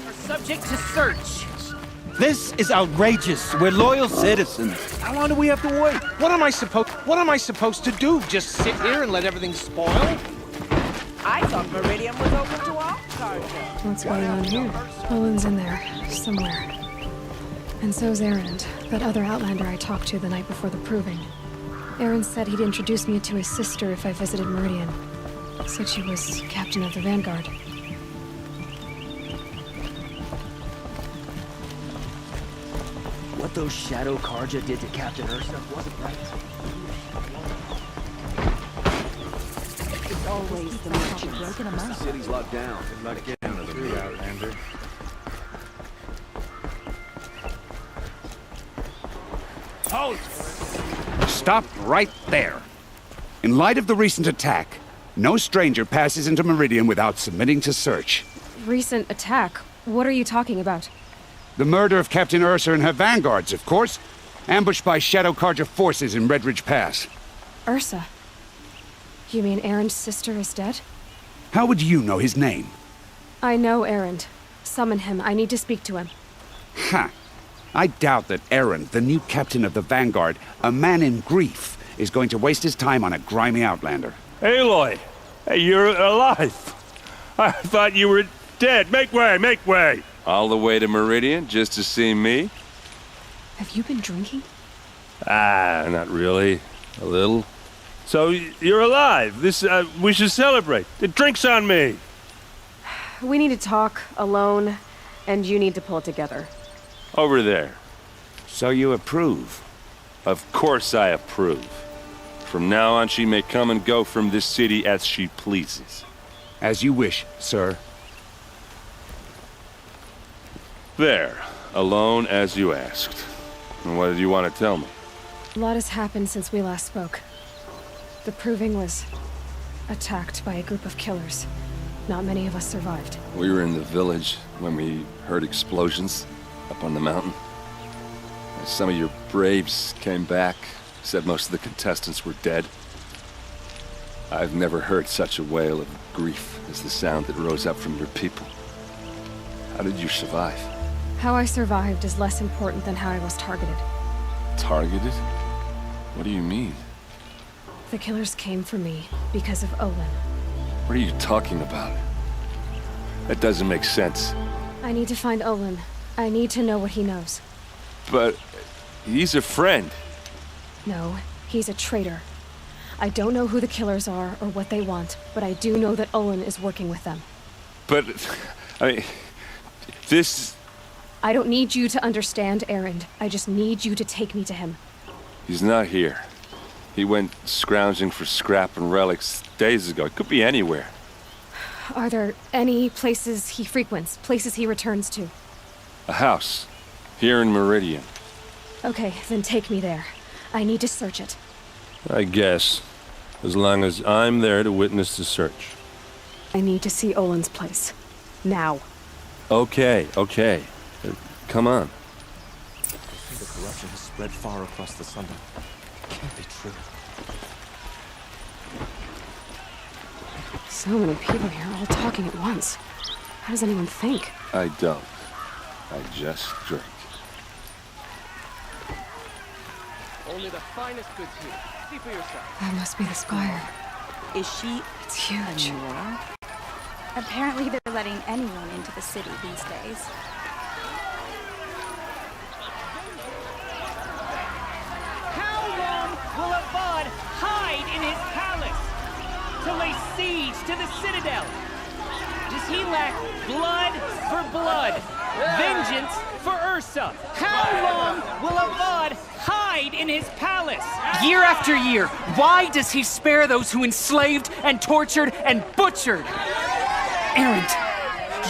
are subject to search. This is outrageous. We're loyal citizens. How long do we have to wait? What am I supposed to do? Just sit here and let everything spoil? I thought Meridian was open to all charges. What's going on here? Owen's in there, somewhere. And so's Erend, that other Outlander I talked to the night before the proving. Erend said he'd introduce me to his sister if I visited Meridian. Said she was captain of the Vanguard. What those Shadow Karja did to Captain Ursa wasn't right. It's always the merchants. Broken them up. City's locked down. Not getting out of the blue, Outlander. Halt! Stop right there. In light of the recent attack, no stranger passes into Meridian without submitting to search. Recent attack? What are you talking about? The murder of Captain Ursa and her vanguards, of course. Ambushed by Shadow Karja forces in Redridge Pass. Ursa? You mean Erend's sister is dead? How would you know his name? I know Erend. Summon him. I need to speak to him. Ha! I doubt that Erend, the new captain of the Vanguard, a man in grief, is going to waste his time on a grimy Outlander. Aloy! Hey, you're alive! I thought you were dead. Make way, make way! All the way to Meridian just to see me? Have you been drinking? Ah, not really. A little. So, you're alive. We should celebrate. The drink's on me. We need to talk, alone, and you need to pull it together. Over there. So you approve? Of course I approve. From now on, she may come and go from this city as she pleases. As you wish, sir. There. Alone as you asked. And what did you want to tell me? A lot has happened since we last spoke. The proving was attacked by a group of killers. Not many of us survived. We were in the village when we heard explosions up on the mountain. Some of your braves came back, said most of the contestants were dead. I've never heard such a wail of grief as the sound that rose up from your people. How did you survive? How I survived is less important than how I was targeted. Targeted? What do you mean? The killers came for me because of Olin. What are you talking about? That doesn't make sense. I need to find Olin. I need to know what he knows. But he's a friend. No, he's a traitor. I don't know who the killers are or what they want, but I do know that Olin is working with them. But, I mean, this... I don't need you to understand, Erend. I just need you to take me to him. He's not here. He went scrounging for scrap and relics days ago. It could be anywhere. Are there any places he frequents, places he returns to? A house. Here in Meridian. Okay, then take me there. I need to search it. I guess. As long as I'm there to witness the search. I need to see Olin's place. Now. Okay, okay. Come on. The corruption has spread far across the Sunday. Can't be true. So many people here, all talking at once. How does anyone think? I don't. I just drink. Only the finest goods here. See for yourself. That must be the spire. Is she It's huge. Nora? Apparently they're letting anyone into the city these days. How long will Avad hide in his palace to lay siege to the citadel? Does he lack blood for blood, vengeance for Ursa? How long will Avad hide in his palace? Year after year, why does he spare those who enslaved and tortured and butchered? Erend,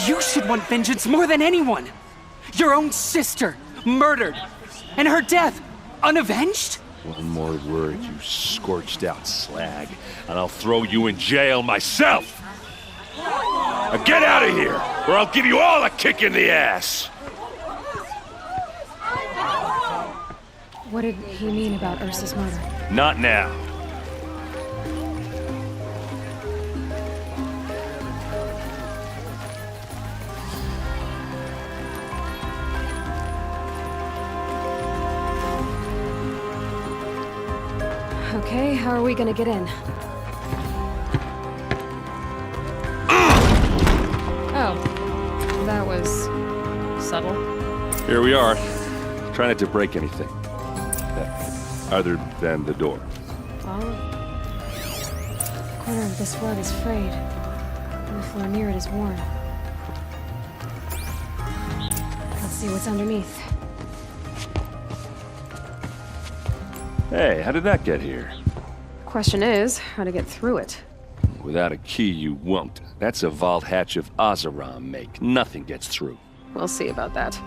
you should want vengeance more than anyone. Your own sister, murdered, and her death, unavenged? One more word, you scorched out slag, and I'll throw you in jail myself! Now get out of here, or I'll give you all a kick in the ass! What did he mean about Ursa's murder? Not now. Okay, how are we gonna get in? Oh, that was subtle. Here we are. Try not to break anything. Other than the door. Well, the corner of this rug is frayed, and the floor near it is worn. Let's see what's underneath. Hey, how did that get here? Question is, how to get through it. Without a key, you won't. That's a vault hatch of Oseram make. Nothing gets through. We'll see about that.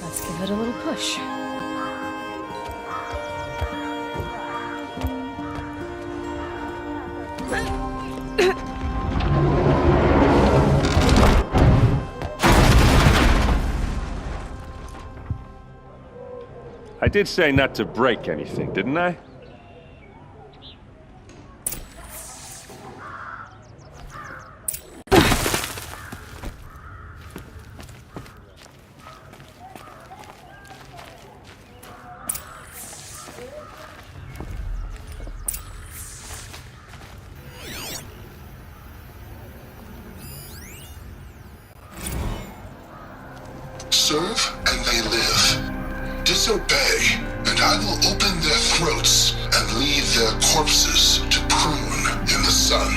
Let's give it a little push. I did say not to break anything, didn't I? Serve and they live. Disobey, and I will open their throats and leave their corpses to prune in the sun.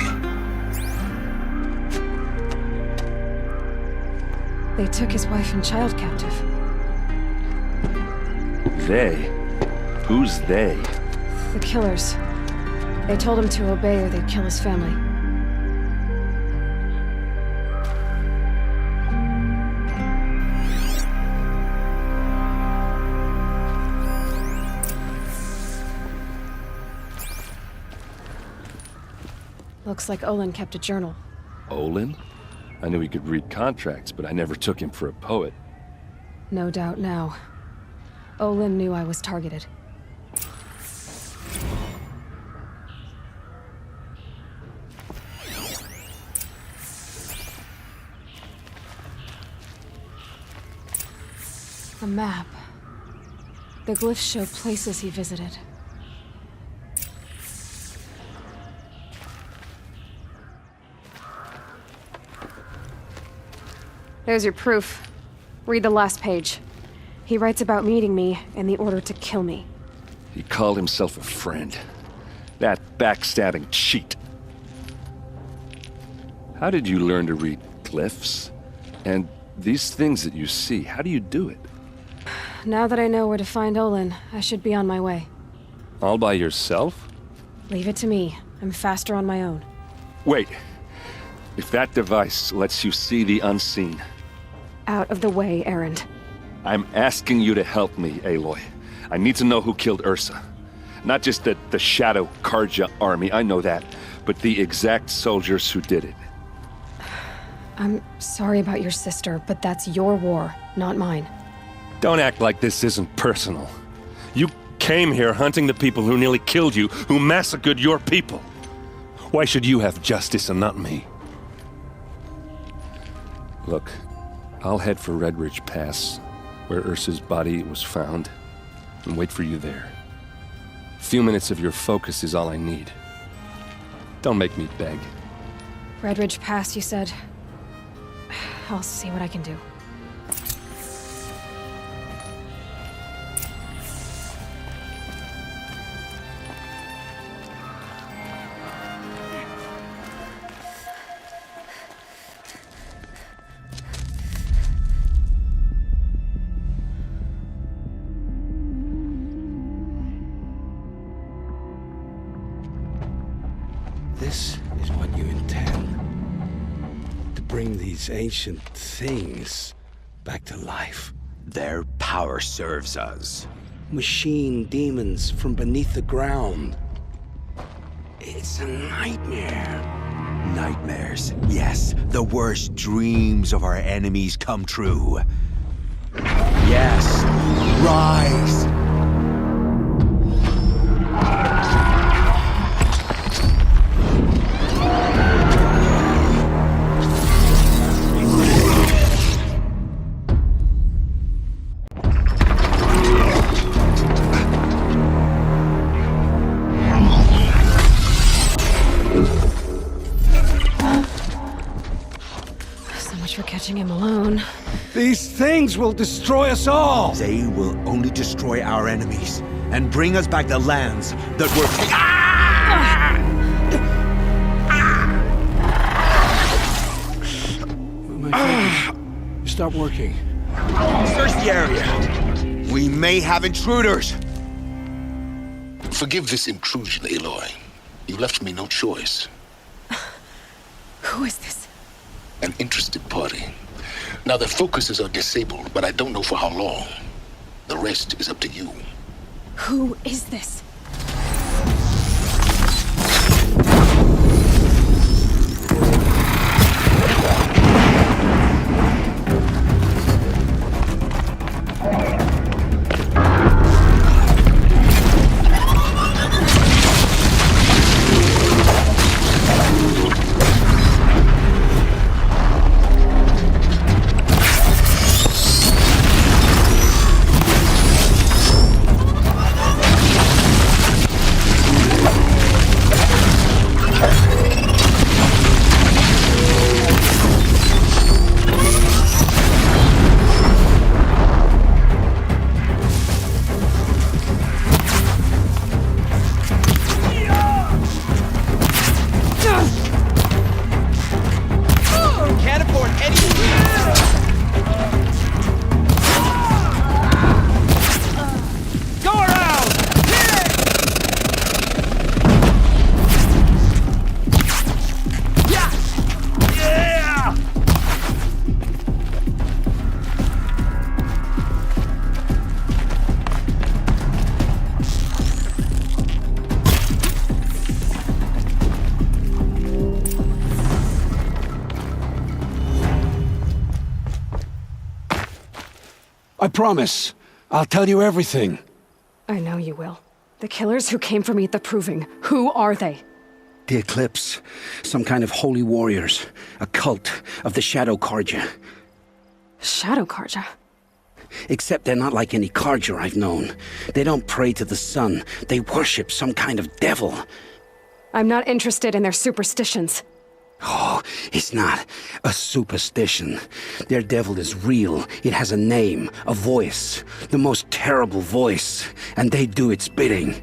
They took his wife and child captive. They? Who's they? The killers. They told him to obey or they'd kill his family. Looks like Olin kept a journal. Olin? I knew he could read contracts, but I never took him for a poet. No doubt now. Olin knew I was targeted. A map. The glyphs show places he visited. There's your proof. Read the last page. He writes about meeting me and the order to kill me. He called himself a friend. That backstabbing cheat. How did you learn to read glyphs? And these things that you see, how do you do it? Now that I know where to find Olin, I should be on my way. All by yourself? Leave it to me. I'm faster on my own. Wait. If that device lets you see the unseen... Out of the way, Erend. I'm asking you to help me, Aloy. I need to know who killed Ursa. Not just the Shadow Karja army, I know that, but the exact soldiers who did it. I'm sorry about your sister, but that's your war, not mine. Don't act like this isn't personal. You came here hunting the people who nearly killed you, who massacred your people. Why should you have justice and not me? Look, I'll head for Redridge Pass, where Ursa's body was found, and wait for you there. A few minutes of your focus is all I need. Don't make me beg. Redridge Pass, you said? I'll see what I can do. This is what you intend. To bring these ancient things back to life. Their power serves us. Machine demons from beneath the ground. It's a nightmare. Nightmares, yes. The worst dreams of our enemies come true. Yes, rise! for catching him alone. These things will destroy us all! They will only destroy our enemies and bring us back the lands that were My fingers stop working. Search the area. We may have intruders. Forgive this intrusion, Aloy. You left me no choice. Who is this? An interested party. Now, their focuses are disabled, but I don't know for how long. The rest is up to you. Who is this? I promise. I'll tell you everything. I know you will. The killers who came for me at the Proving, who are they? The Eclipse. Some kind of holy warriors. A cult of the Shadow Carja. Shadow Carja? Except they're not like any Carja I've known. They don't pray to the sun. They worship some kind of devil. I'm not interested in their superstitions. Oh, it's not a superstition. Their devil is real. It has a name, a voice. The most terrible voice. And they do its bidding.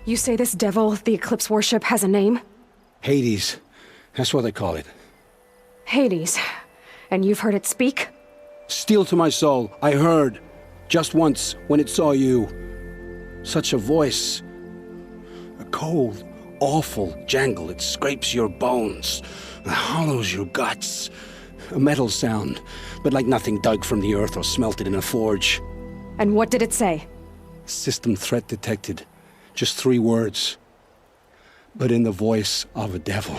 You say this devil the Eclipse worship has a name? Hades. That's what they call it. Hades. And you've heard it speak? Steel to my soul. I heard. Just once, when it saw you. Such a voice. A cold, awful jangle. It scrapes your bones. It hollows your guts. A metal sound, but like nothing dug from the earth or smelted in a forge. And what did it say? System threat detected. Just 3 words. But in the voice of a devil.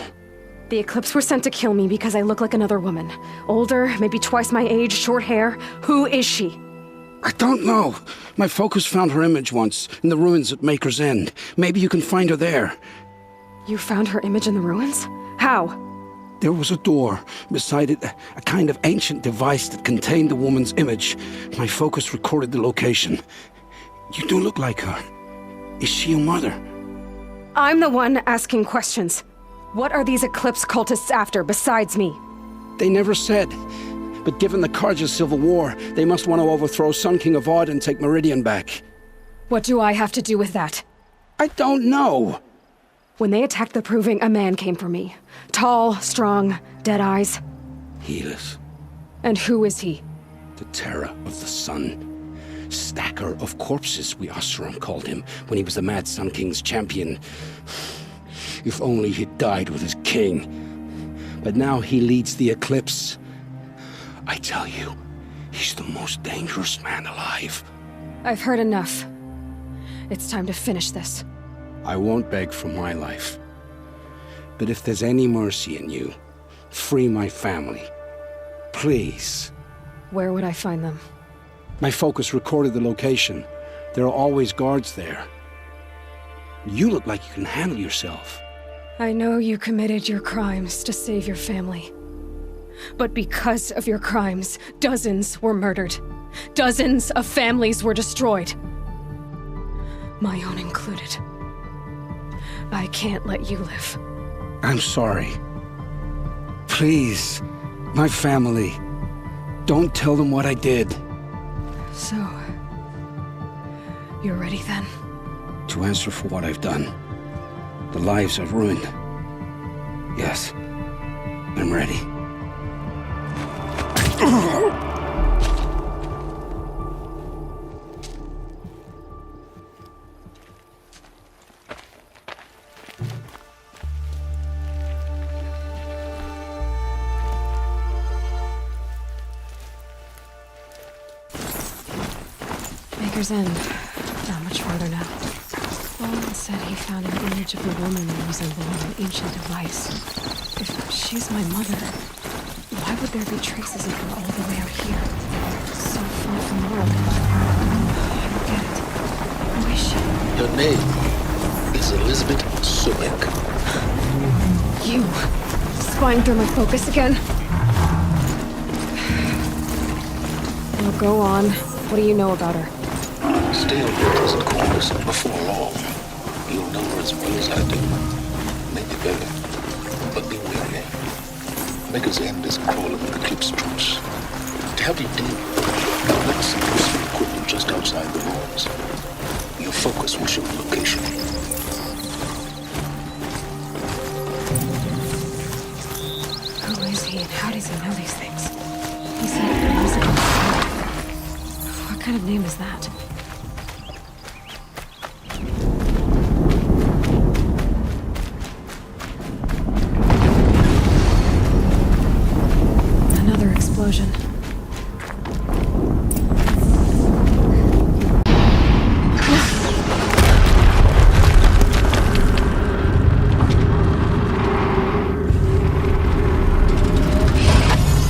The Eclipse were sent to kill me because I look like another woman. Older, maybe twice my age, short hair. Who is she? I don't know. My focus found her image once, in the ruins at Maker's End. Maybe you can find her there. You found her image in the ruins? How? There was a door. Beside it, a kind of ancient device that contained the woman's image. My focus recorded the location. You do look like her. Is she your mother? I'm the one asking questions. What are these Eclipse cultists after besides me? They never said. But given the Carja civil war, they must want to overthrow Sun King Avad and take Meridian back. What do I have to do with that? I don't know. When they attacked the Proving, a man came for me. Tall, strong, dead eyes. Helis. And who is he? The terror of the sun. Stacker of corpses, we Oseram called him, when he was the Mad Sun King's champion. If only he'd died with his king. But now he leads the Eclipse. I tell you, he's the most dangerous man alive. I've heard enough. It's time to finish this. I won't beg for my life. But if there's any mercy in you, free my family. Please. Where would I find them? My focus recorded the location. There are always guards there. You look like you can handle yourself. I know you committed your crimes to save your family. But because of your crimes, dozens were murdered. Dozens of families were destroyed. My own included. I can't let you live. I'm sorry. Please, My family. Don't tell them what I did. So... you're ready then? To answer for what I've done. The lives I've ruined. Yes. I'm ready. Baker's End. Not much farther now. Owen said he found an image of a woman resembling an ancient device. If she's my mother, why would there be traces of her all the way out here? So far from the world. I don't get it. Who is she? Your name is Elizabeth Sobek. You! Spying through my focus again? Well, go on. What do you know about her? Stay on your present course. Before long, you'll know her as well as I do. Maybe better. But be wary. Maker's End is crawling with Eclipse troops. To help you deal, I've left some useful equipment just outside the walls. Your focus will show the location. Who is he and how does he know these things? He said Elizabeth. What kind of name is that? Another explosion.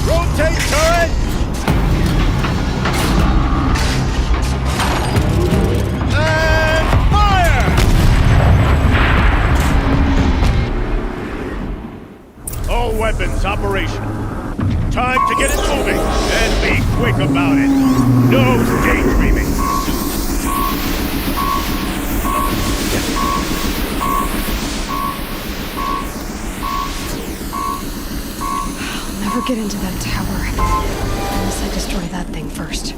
Rotate turret! And fire! All weapons operational. Time to get it moving, and be quick about it. No daydreaming. I'll never get into that tower. Unless I destroy that thing first.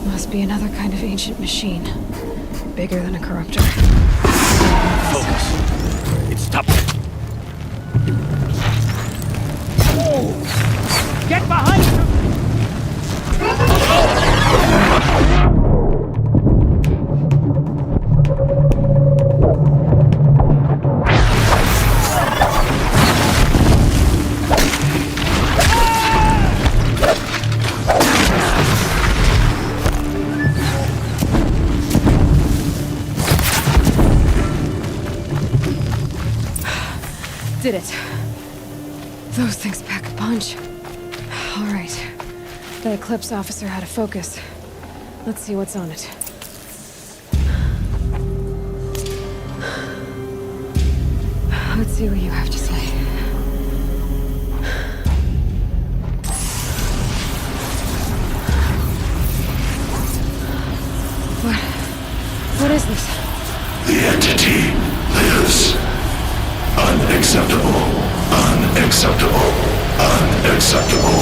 Must be another kind of ancient machine. Bigger than a corruptor. Focus. It's tough. Get behind him! Did it. Those things pack a punch. All right. The Eclipse officer had a focus. Let's see what's on it. Let's see what you have to say. What is this? The entity lives. Unacceptable. Unacceptable. Unacceptable.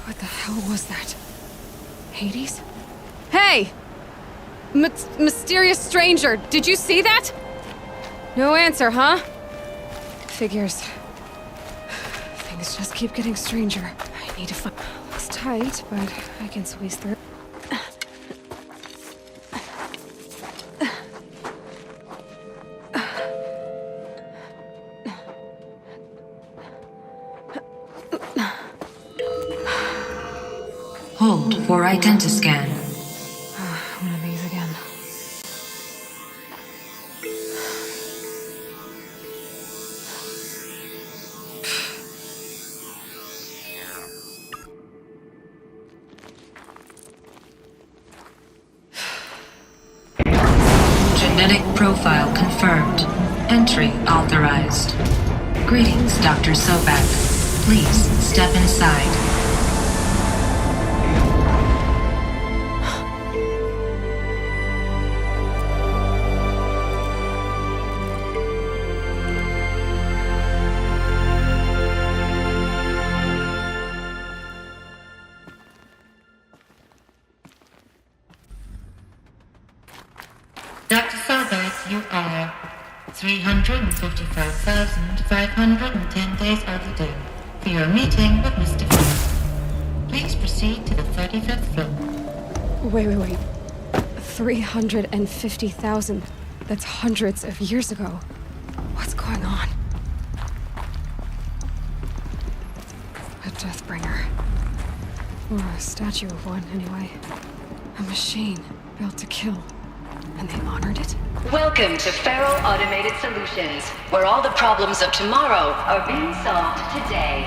What the hell was that? Hades? Hey! Mysterious stranger, did you see that? No answer, huh? Figures. Things just keep getting stranger. I need to find... It's tight, but I can squeeze through. Hold for identiscan. One of these again. Genetic profile confirmed. Entry authorized. Greetings, Dr. Sobek. Please step inside. Dr. Sawbird, you are 355,510 days overdue for your meeting with Mr. Ford. Please proceed to the 35th floor. Wait. 350,000. That's hundreds of years ago. What's going on? A Deathbringer. Or a statue of one, anyway. A machine built to kill. And they honored it? Welcome to Feral Automated Solutions, where all the problems of tomorrow are being solved today.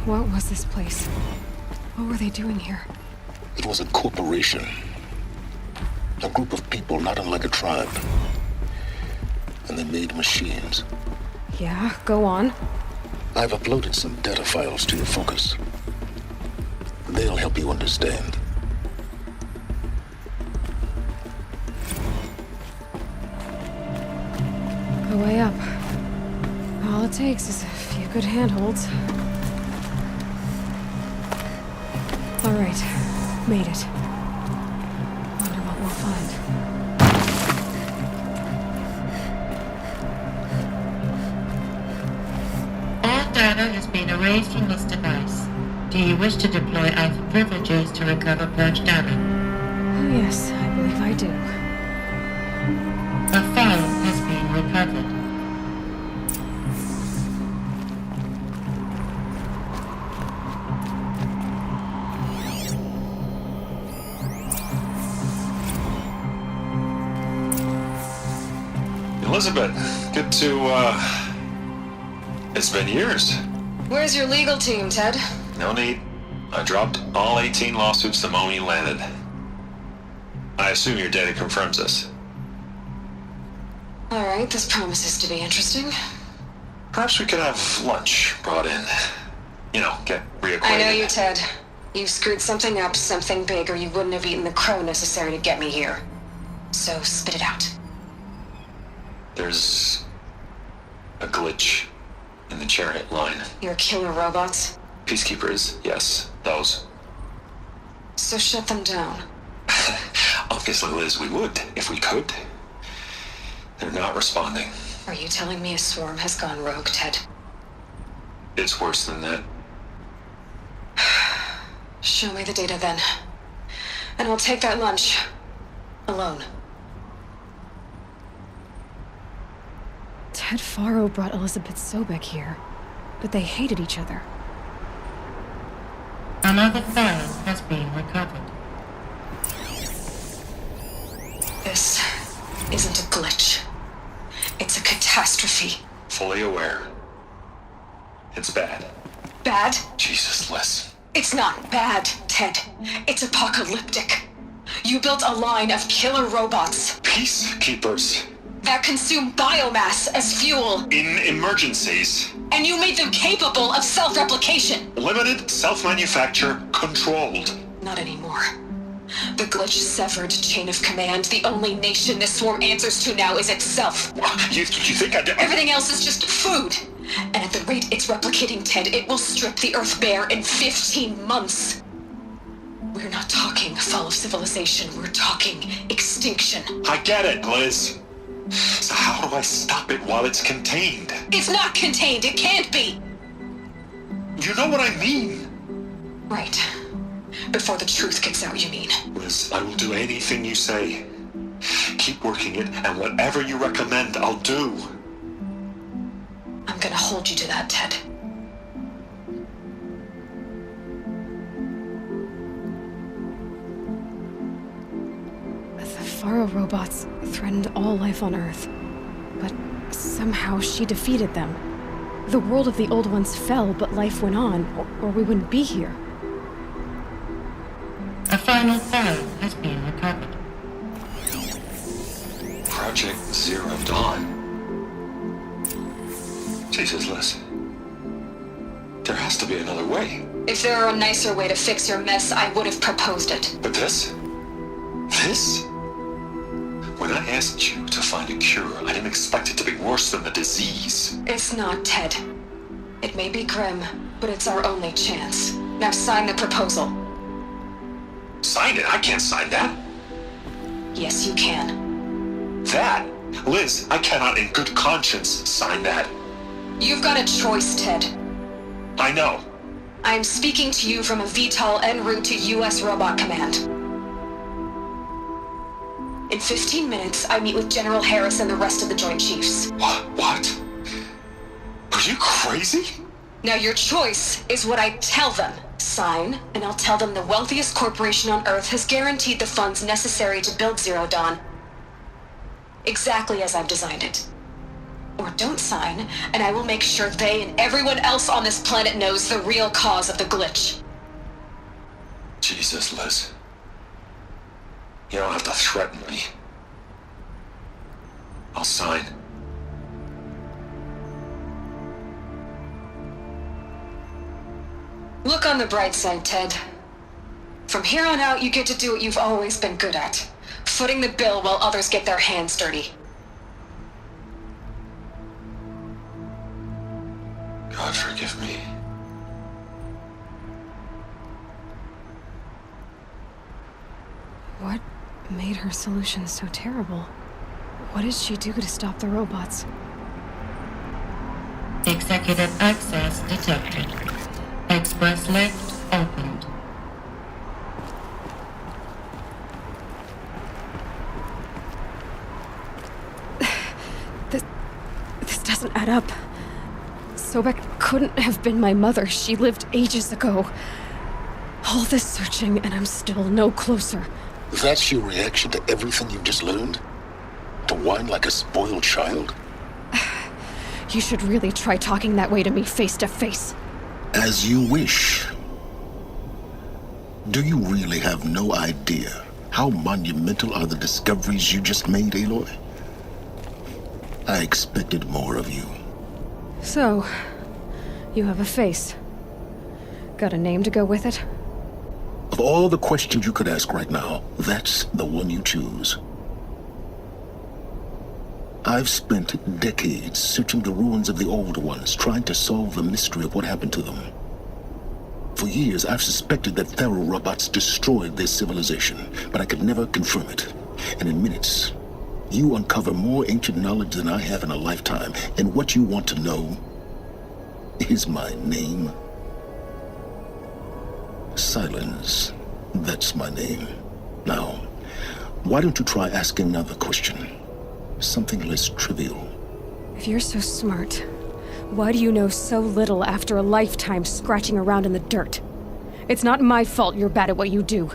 What was this place? What were they doing here? It was a corporation. A group of people not unlike a tribe. And they made machines. Yeah, go on. I've uploaded some data files to your focus. They'll help you understand. Go way up. All it takes is a few good handholds. All right, made it. Wonder what we'll find. All data has been erased from this device. Do you wish to deploy Alpha privileges to recover purged data? Oh, yes, I believe I do. A file has been recovered. Elizabeth, good to, it's been years. Where's your legal team, Ted? No need. I dropped all 18 lawsuits the moment you landed. I assume your data confirms this. All right, this promises to be interesting. Perhaps we could have lunch brought in. You know, get reacquainted. I know you, Ted. You screwed something up, something big, or you wouldn't have eaten the crow necessary to get me here. So spit it out. There's a glitch in the chariot line. Your killer robots? Peacekeepers, yes, those. So shut them down. Obviously, Liz, we would, if we could. They're not responding. Are you telling me a swarm has gone rogue, Ted? It's worse than that. Show me the data then. And I'll take that lunch. Alone. Ted Faro brought Elizabeth Sobek here, but they hated each other. Another file has been recovered. This isn't a glitch. It's a catastrophe. Fully aware. It's bad. Bad? Jesus, Liz. It's not bad, Ted. It's apocalyptic. You built a line of killer robots. Peacekeepers. That consume biomass as fuel. In emergencies. And you made them capable of self-replication. Limited, self-manufacture, controlled. Not anymore. The glitch severed chain of command. The only nation this swarm answers to now is itself. You think I did? Everything else is just food. And at the rate it's replicating, Ted, it will strip the Earth bare in 15 months. We're not talking fall of civilization. We're talking extinction. I get it, Liz. So how do I stop it while it's contained? It's not contained. It can't be. You know what I mean. Right. Before the truth gets out, you mean? Liz, I will do anything you say. Keep working it, and whatever you recommend, I'll do. I'm gonna hold you to that, Ted. The Faro robots threatened all life on Earth, but somehow she defeated them. The world of the old ones fell, but life went on, or we wouldn't be here. A final file has been recovered. Project Zero Dawn. Jesus, Liz. There has to be another way. If there were a nicer way to fix your mess, I would have proposed it. But this? This? When I asked you to find a cure, I didn't expect it to be worse than the disease. It's not, Ted. It may be grim, but it's our only chance. Now sign the proposal. Sign it? I can't sign that. Yes, you can. That? Liz, I cannot in good conscience sign that. You've got a choice, Ted. I know. I am speaking to you from a VTOL en route to U.S. Robot Command. In 15 minutes, I meet with General Harris and the rest of the Joint Chiefs. What? Are you crazy? Now your choice is what I tell them. Sign, and I'll tell them the wealthiest corporation on Earth has guaranteed the funds necessary to build Zero Dawn. Exactly as I've designed it. Or don't sign, and I will make sure they and everyone else on this planet knows the real cause of the glitch. Jesus, Liz. You don't have to threaten me. I'll sign. Look on the bright side, Ted. From here on out, you get to do what you've always been good at. Footing the bill while others get their hands dirty. God forgive me. What made her solution so terrible? What did she do to stop the robots? Executive access detected. Express lift opened. This doesn't add up. Sobek couldn't have been my mother. She lived ages ago. All this searching, and I'm still no closer. That's your reaction to everything you've just learned? To whine like a spoiled child? You should really try talking that way to me face to face. As you wish. Do you really have no idea how monumental are the discoveries you just made, Aloy? I expected more of you. So, you have a face. Got a name to go with it? Of all the questions you could ask right now, that's the one you choose. I've spent decades searching the ruins of the old ones, trying to solve the mystery of what happened to them. For years, I've suspected that Thero robots destroyed their civilization, but I could never confirm it. And in minutes, you uncover more ancient knowledge than I have in a lifetime, and what you want to know is my name. Silence. That's my name. Now, why don't you try asking another question? Something less trivial. If you're so smart, why do you know so little after a lifetime scratching around in the dirt? It's not my fault you're bad at what you do.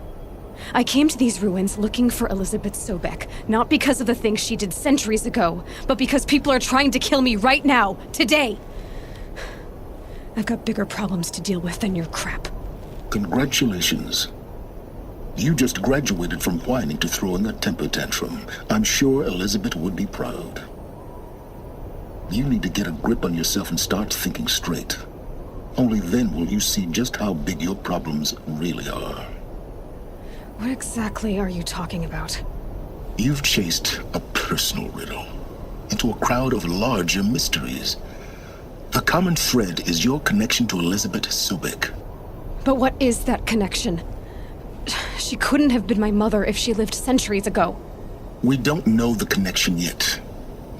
I came to these ruins looking for Elizabeth Sobek, not because of the things she did centuries ago, but because people are trying to kill me right now, today. I've got bigger problems to deal with than your crap. Congratulations. You just graduated from whining to throwing a temper tantrum. I'm sure Elizabeth would be proud. You need to get a grip on yourself and start thinking straight. Only then will you see just how big your problems really are. What exactly are you talking about? You've chased a personal riddle into a crowd of larger mysteries. The common thread is your connection to Elizabeth Sobek. But what is that connection? She couldn't have been my mother if she lived centuries ago. We don't know the connection yet.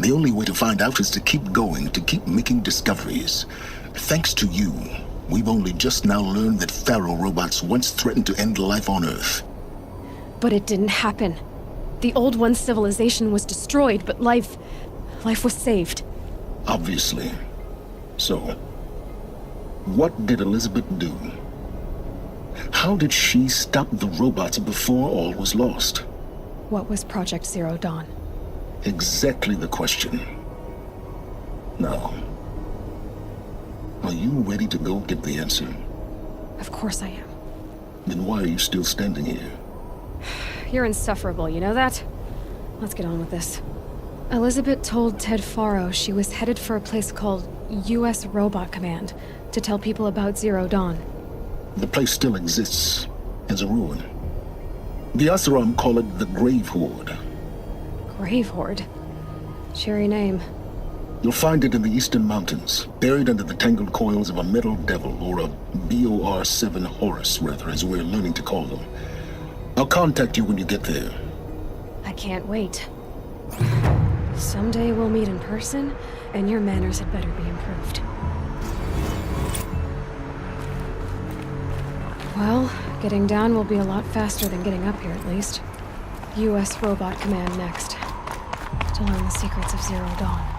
The only way to find out is to keep going, to keep making discoveries. Thanks to you, we've only just now learned that Pharaoh robots once threatened to end life on Earth. But it didn't happen. The Old One's civilization was destroyed, but life was saved. Obviously. So, what did Elizabeth do? How did she stop the robots before all was lost? What was Project Zero Dawn? Exactly the question. Now, are you ready to go get the answer? Of course I am. Then why are you still standing here? You're insufferable, you know that? Let's get on with this. Elizabeth told Ted Faro she was headed for a place called U.S. Robot Command to tell people about Zero Dawn. The place still exists as a ruin. The Asaram call it the Grave Horde. Grave Horde? Cheery name. You'll find it in the Eastern Mountains, buried under the tangled coils of a metal devil, or a BOR-7 Horus, rather, as we're learning to call them. I'll contact you when you get there. I can't wait. Someday we'll meet in person, and your manners had better be improved. Well, getting down will be a lot faster than getting up here, at least. U.S. Robot Command next. To learn the secrets of Zero Dawn.